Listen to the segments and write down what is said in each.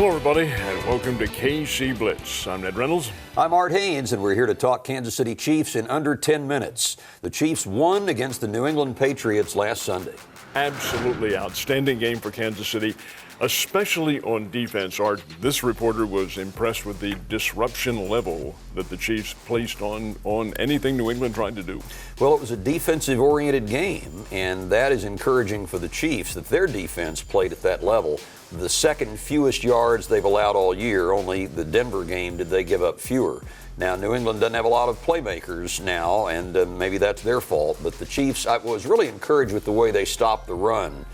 Hello, everybody, and welcome to KC Blitz. I'm Ned Reynolds. I'm Art Haynes, and we're here to talk Kansas City Chiefs in under 10 minutes. The Chiefs won against the New England Patriots last Sunday. Absolutely outstanding game for Kansas City, especially on defense. Art, this reporter was impressed with the disruption level that the Chiefs placed on anything New England tried to do. Well, it was a defensive-oriented game, and that is encouraging for the Chiefs that their defense played at that level. The second fewest yards they've allowed all year. Only the Denver game did they give up fewer. Now, New England doesn't have a lot of playmakers now, and maybe that's their fault. But the Chiefs, I was really encouraged with the way they stopped the run.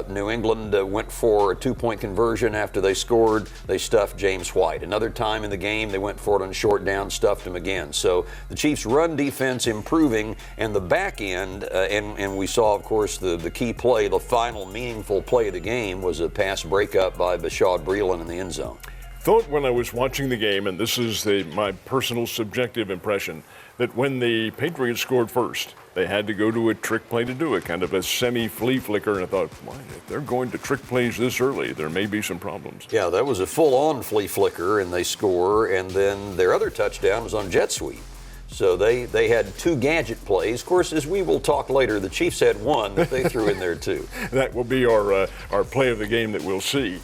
New England went for a two-point conversion after they scored. They stuffed James White. Another time in the game, they went for it on short down, stuffed him again. So the Chiefs' run defense improving, and the back end, and we saw, of course, the key play, the final meaningful play of the game was a pass breakup by Bashaud Breeland in the end zone. Thought when I was watching the game, and this is my personal subjective impression, that when the Patriots scored first, they had to go to a trick play to do it, kind of a semi-flea flicker, and I thought, why, if they're going to trick plays this early, there may be some problems. Yeah, that was a full-on flea flicker, and they score, and then their other touchdown was on jet sweep. So they had two gadget plays. Of course, as we will talk later, the Chiefs had one that they threw in there too. That will be our play of the game that we'll see.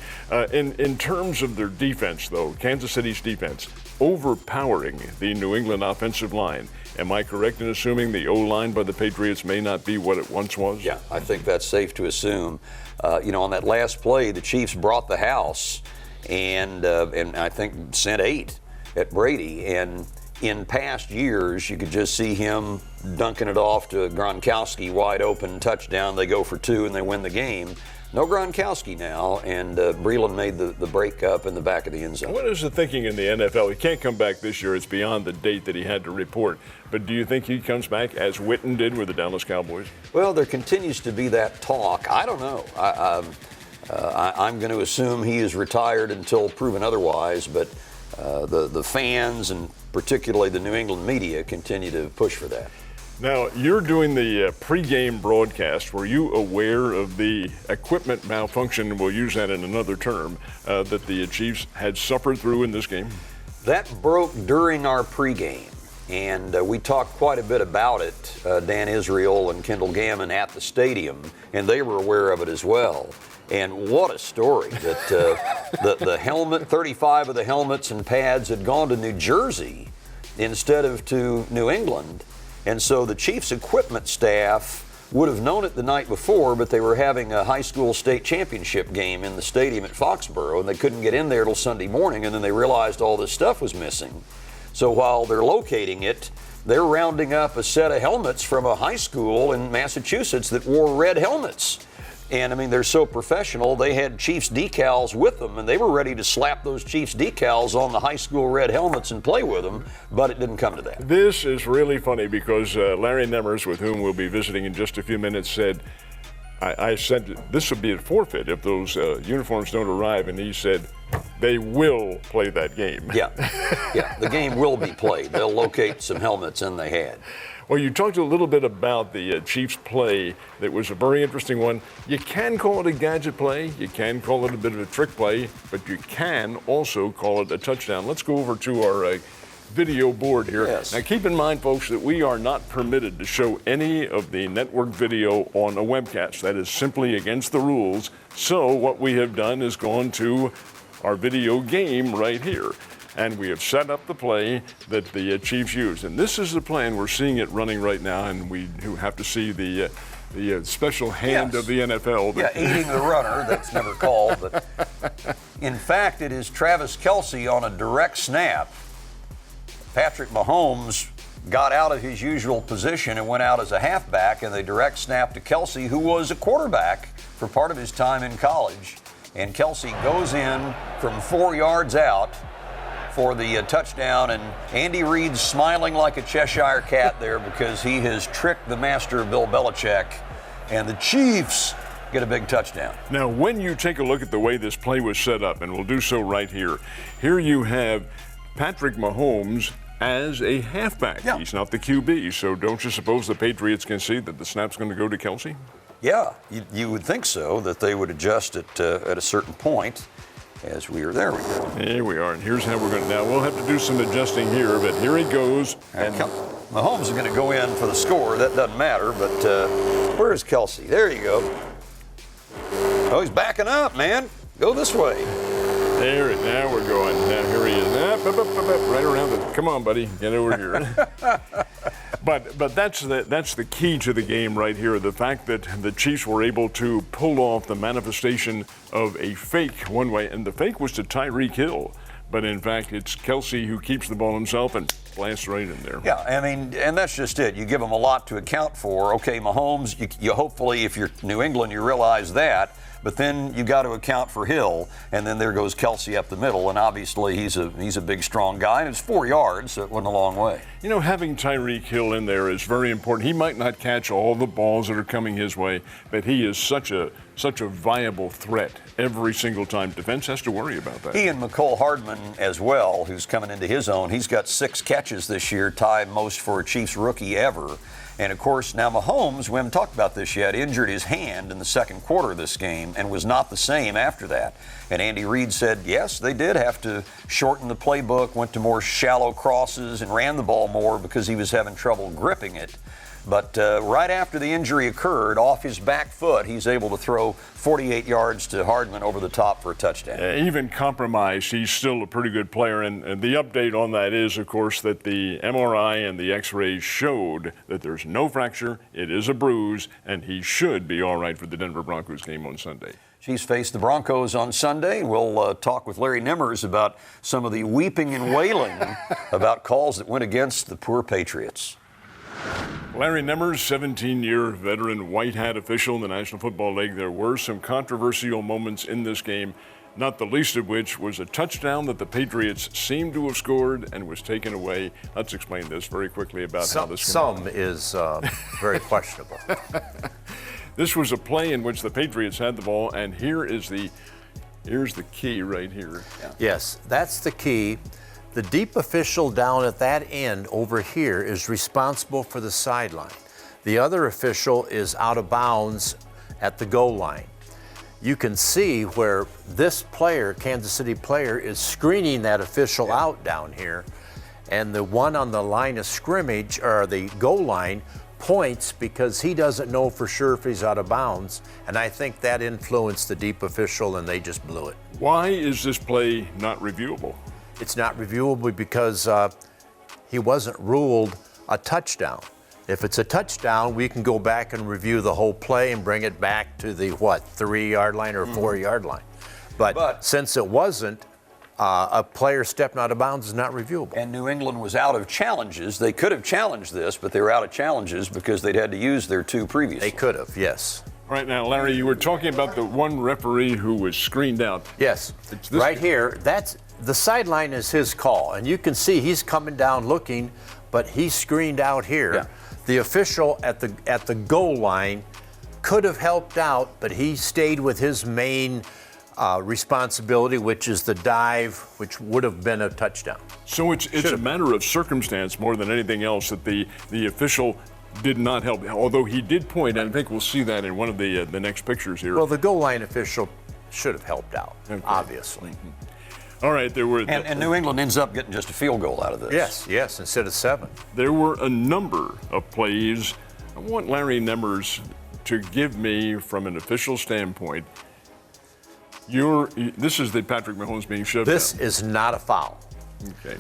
In terms of their defense, though, Kansas City's defense, overpowering the New England offensive line. Am I correct in assuming the O-line by the Patriots may not be what it once was? Yeah, I think that's safe to assume. On that last play, the Chiefs brought the house and I think sent 8 at Brady. And in past years, you could just see him dunking it off to Gronkowski, wide open touchdown. They go for 2 and they win the game. No Gronkowski now, and Breeland made the break up in the back of the end zone. What is the thinking in the NFL? He can't come back this year. It's beyond the date that he had to report. But do you think he comes back as Witten did with the Dallas Cowboys? Well, there continues to be that talk. I don't know. I'm going to assume he is retired until proven otherwise, but the fans and particularly the New England media continue to push for that. Now, you're doing the pregame broadcast. Were you aware of the equipment malfunction, we'll use that in another term, that the Chiefs had suffered through in this game? That broke during our pregame, and we talked quite a bit about it, Dan Israel and Kendall Gammon at the stadium, and they were aware of it as well. And what a story that the helmet, 35 of the helmets and pads had gone to New Jersey instead of to New England. And so the Chiefs equipment staff would have known it the night before, but they were having a high school state championship game in the stadium at Foxborough, and they couldn't get in there till Sunday morning, and then they realized all this stuff was missing. So while they're locating it, they're rounding up a set of helmets from a high school in Massachusetts that wore red helmets. And, I mean, they're so professional, they had Chiefs decals with them, and they were ready to slap those Chiefs decals on the high school red helmets and play with them, but it didn't come to that. This is really funny because Larry Nemmers, with whom we'll be visiting in just a few minutes, said, I said this would be a forfeit if those uniforms don't arrive, and he said, they will play that game. Yeah, the game will be played. They'll locate some helmets, and they had. Well, you talked a little bit about the Chiefs play. That was a very interesting one. You can call it a gadget play. You can call it a bit of a trick play, but you can also call it a touchdown. Let's go over to our video board here. Yes. Now, keep in mind, folks, that we are not permitted to show any of the network video on a webcast. That is simply against the rules. So what we have done is gone to our video game right here. And we have set up the play that the Chiefs used. And this is the plan. We're seeing it running right now, and we have to see the special hand of the NFL. Yeah, aiding the runner. That's never called. But in fact, it is Travis Kelce on a direct snap. Patrick Mahomes got out of his usual position and went out as a halfback, and they direct snap to Kelce, who was a quarterback for part of his time in college. And Kelce goes in from 4 yards out for the touchdown, and Andy Reid's smiling like a Cheshire cat there because he has tricked the master Bill Belichick, and the Chiefs get a big touchdown. Now, when you take a look at the way this play was set up, and we'll do so right here, here you have Patrick Mahomes as a halfback. Yeah. He's not the QB, so don't you suppose the Patriots can see that the snap's going to go to Kelce? Yeah, you would think so, that they would adjust it at a certain point. as we are. There we go. There we are, and here's how we're going to. Now we'll have to do some adjusting here, but here he goes. And Mahomes is going to go in for the score. That doesn't matter, but where's Kelsey? There you go. Oh, he's backing up, man. Go this way. There, now we're going. Now here he is. Right around the. Come on, buddy, get over here. But that's the key to the game right here. The fact that the Chiefs were able to pull off the manifestation of a fake one way, and the fake was to Tyreek Hill. But in fact, it's Kelsey who keeps the ball himself and blasts right in there. Yeah, I mean, and that's just it. You give them a lot to account for. Okay, Mahomes, you hopefully, if you're New England, you realize that. But then you got to account for Hill, and then there goes Kelsey up the middle, and obviously he's a big, strong guy, and it's 4 yards, so it went a long way. You know, having Tyreek Hill in there is very important. He might not catch all the balls that are coming his way, but he is such a viable threat every single time. Defense has to worry about that. He and McCole Hardman as well, who's coming into his own. He's got 6 catches this year, tied most for a Chiefs rookie ever. And, of course, now Mahomes, we haven't talked about this yet, injured his hand in the second quarter of this game and was not the same after that. And Andy Reid said, yes, they did have to shorten the playbook, went to more shallow crosses and ran the ball more because he was having trouble gripping it. But right after the injury occurred, off his back foot, he's able to throw 48 yards to Hardman over the top for a touchdown. Even compromised, he's still a pretty good player. And the update on that is, of course, that the MRI and the X-rays showed that there's no fracture, it is a bruise, and he should be all right for the Denver Broncos game on Sunday. Chiefs face the Broncos on Sunday. We'll talk with Larry Nimmers about some of the weeping and wailing about calls that went against the poor Patriots. Larry Nimmers, 17-year veteran white hat official in the National Football League. There were some controversial moments in this game, not the least of which was a touchdown that the Patriots seemed to have scored and was taken away. Let's explain this very quickly about how this is very questionable. This was a play in which the Patriots had the ball, and here's the key right here. Yeah. Yes, that's the key. The deep official down at that end over here is responsible for the sideline. The other official is out of bounds at the goal line. You can see where this player, Kansas City player, is screening that official out down here, and the one on the line of scrimmage, or the goal line, points because he doesn't know for sure if he's out of bounds, and I think that influenced the deep official, and they just blew it. Why is this play not reviewable? It's not reviewable because he wasn't ruled a touchdown. If it's a touchdown, we can go back and review the whole play and bring it back to the, 3-yard line or 4-yard line. But since it wasn't, a player stepping out of bounds is not reviewable. And New England was out of challenges. They could have challenged this, but they were out of challenges because they'd had to use their 2 previously. They could have, yes. Right now, Larry, you were talking about the one referee who was screened out. Yes, right here, the sideline is his call, and you can see he's coming down looking, but he's screened out here. Yeah. The official at the goal line could have helped out, but he stayed with his main responsibility, which is the dive, which would have been a touchdown. So it's a matter of circumstance more than anything else that the official did not help, although he did point, and I think we'll see that in one of the next pictures here. Well, the goal line official should have helped out, obviously. Mm-hmm. All right, there were... And New England ends up getting just a field goal out of this. Yes, instead of 7. There were a number of plays. I want Larry Nimmers to give me, from an official standpoint, this is the Patrick Mahomes being shoved This down. is not a foul. Okay.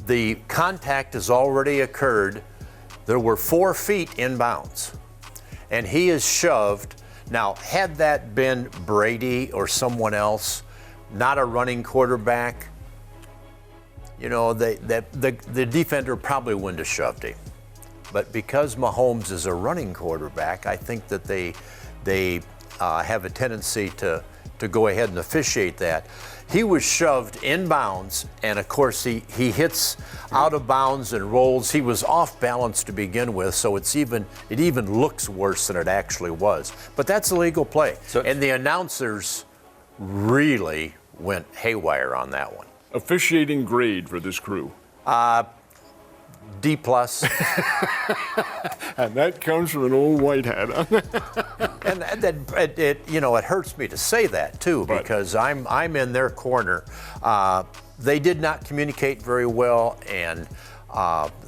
The contact has already occurred. There were 4 feet in bounds, and he is shoved. Now, had that been Brady or someone else, not a running quarterback, the defender probably wouldn't have shoved him. But because Mahomes is a running quarterback, I think that they have a tendency to go ahead and officiate that. He was shoved in bounds, and of course he hits out of bounds and rolls. He was off balance to begin with, so it even looks worse than it actually was. But that's a legal play. And the announcers really went haywire on that one. Officiating grade for this crew. D plus. And that comes from an old white hat. And it hurts me to say that too, But- because I'm in their corner. They did not communicate very well, and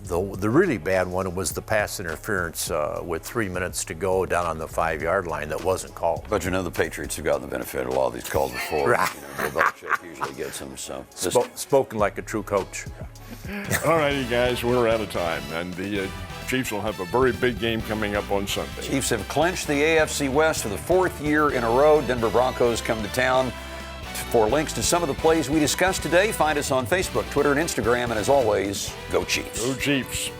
the really bad one was the pass interference with 3 minutes to go down on the 5-yard line that wasn't called. But the Patriots have gotten the benefit of a lot of these calls before. Right. Bill Belichick usually gets them. So Spoken like a true coach. All righty, guys, we're out of time. And the Chiefs will have a very big game coming up on Sunday. Chiefs have clinched the AFC West for the 4th year in a row. Denver Broncos come to town. For links to some of the plays we discussed today, find us on Facebook, Twitter, and Instagram. And as always, go Chiefs. Go Chiefs.